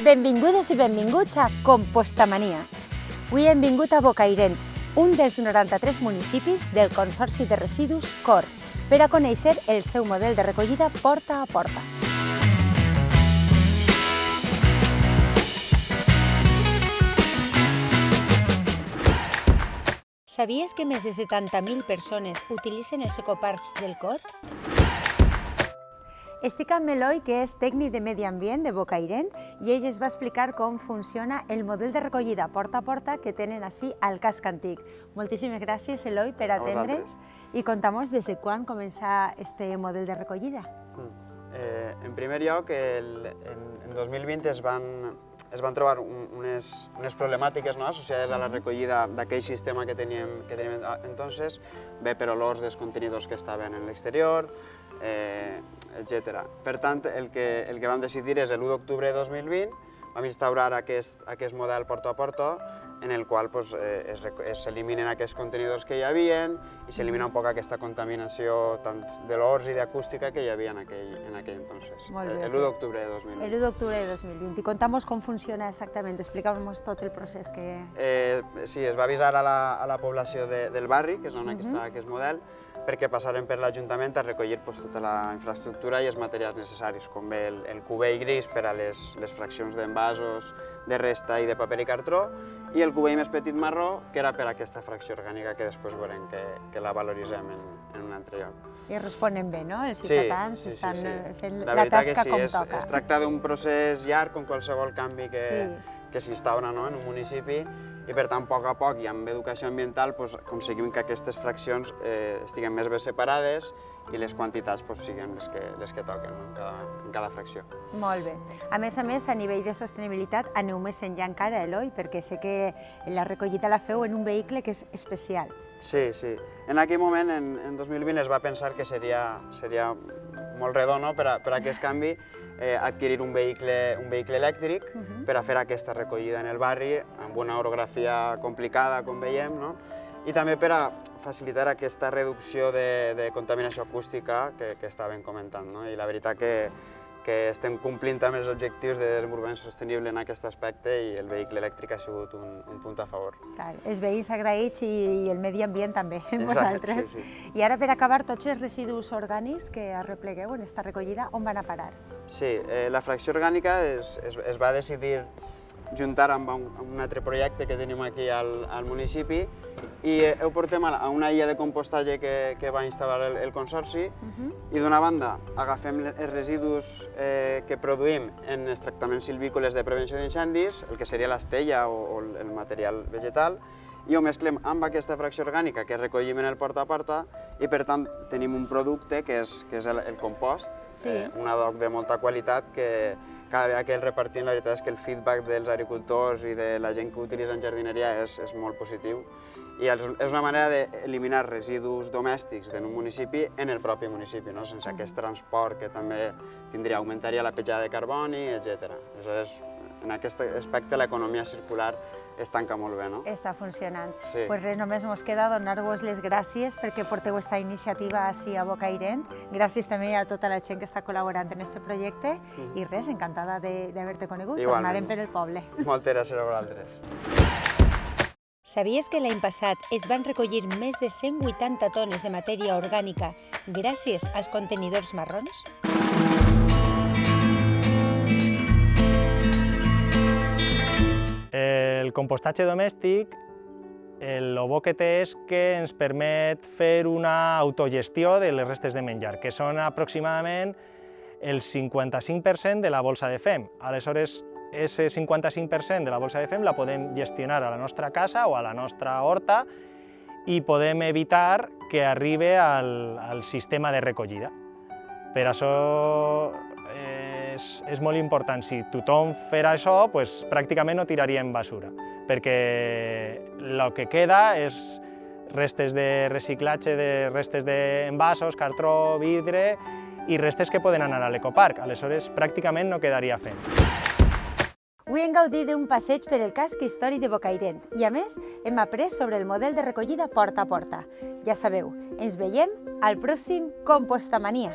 Benvingudes i benvinguts a Compostamania. Avui hem vingut a Bocairent, un dels 93 municipis del Consorci de Residus COR, per a conèixer el seu model de recollida porta a porta. Sabies que més de 70.000 persones utilitzen els ecoparcs del COR? Estic amb Eloi, que és tècnic de medi ambient de Bocairent, i ell ens va explicar com funciona el model de recollida porta a porta que tenen ací al casc antic. Moltíssimes gràcies, Eloi, per atendre'ns i contar-nos des de quan comença este model de recollida. En primer lloc, en 2020 es van trobar unes problemàtiques associades a la recollida d'aquell sistema que teníem entonces, bé per olors dels contenidors que estaven en l'exterior, etc. Per tant, el que vam decidir és l'1 d'octubre de 2020 vam instaurar aquest model porta a porta en el qual s'eliminen aquests contenidors que hi havia i s'elimina un poc aquesta contaminació tant d'olors i d'acústica que hi havia en aquell entonces. El 1 d'octubre de 2020. El 1 d'octubre de 2020. I conta'm com funciona exactament, explica'm-nos tot el procés que... Sí, es va avisar a la població del barri, que és on està aquest model, perquè passaren per l'Ajuntament a recollir tota la infraestructura i els materials necessaris, com bé el cubell gris per a les fraccions d'envasos, de resta i de paper i cartró, i el cubell més petit marró, que era per a aquesta fracció orgànica que després veurem que la valoritzem en un altre lloc. I responen bé, no? Els ciutadans estan fent la tasca com toca. La veritat que sí, es tracta d'un procés llarg, com qualsevol canvi que s'instaura en un municipi, i per tant, a poc i amb educació ambiental aconseguim que aquestes fraccions estiguin més ben separades i les quantitats siguin les que toquen en cada fracció. Molt bé. A més, a nivell de sostenibilitat, aneu més enllà encara, Eloi, perquè sé que la recollida la feu en un vehicle que és especial. Sí. En aquell moment, en 2020, es va pensar que seria molt redó per a aquest canvi adquirir un vehicle elèctric per a fer aquesta recollida en el barri amb una orografia complicada, com veiem, i també per a facilitar aquesta reducció de contaminació acústica que estàvem comentant. I la veritat que estem complint amb els objectius de desenvolupament sostenible en aquest aspecte i el vehicle elèctric ha sigut un punt a favor. Els veïns agraïts i el medi ambient també, amb vosaltres. I ara, per acabar, tots els residus orgànics que arreplegueu en aquesta recollida, on van a parar? Sí, la fracció orgànica es va decidir juntar amb un altre projecte que tenim aquí al municipi i ho portem a una illa de compostatge que va instal·lar el Consorci i d'una banda agafem els residus que produïm en els tractaments silvícoles de prevenció d'incendis, el que seria l'estella o el material vegetal, i ho mesclem amb aquesta fracció orgànica que recollim en el porta a porta i per tant tenim un producte que és el compost, un adob de molta qualitat que cada vegada que el repartim la veritat és que el feedback dels agricultors i de la gent que ho utilitza en jardineria és molt positiu i és una manera d'eliminar residus domèstics d'un municipi en el propi municipi, sense aquest transport que també augmentaria la petjada de carboni, etc. Aleshores, en aquest aspecte l'economia circular es tanca molt bé, no? Està funcionant. Doncs res, només ens queda donar-vos les gràcies perquè porteu aquesta iniciativa ací a Bocairent. Gràcies també a tota la gent que està col·laborant en aquest projecte i res, encantada d'haver-te conegut. Tornarem per el poble. Moltes gràcies a vosaltres. Sabies que l'any passat es van recollir més de 180 tones de matèria orgànica gràcies als contenidors marrons? El compostatge domèstic, el bo que té és que ens permet fer una autogestió de les restes de menjar, que són aproximadament el 55% de la bolsa de fem. Aleshores, aquest 55% de la bolsa de fem la podem gestionar a la nostra casa o a la nostra horta i podem evitar que arribi al sistema de recollida. Per això és molt important. Si tothom farà això, pràcticament no tiraríem basura, perquè el que queda és restes de reciclatge, de restes d'envasos, cartró, vidre i restes que poden anar a l'ecoparc. Aleshores, pràcticament no quedaria fem. Avui hem gaudit d'un passeig per el casc històric de Bocairent i, a més, hem après sobre el model de recollida porta a porta. Ja sabeu, ens veiem al pròxim Compostamania.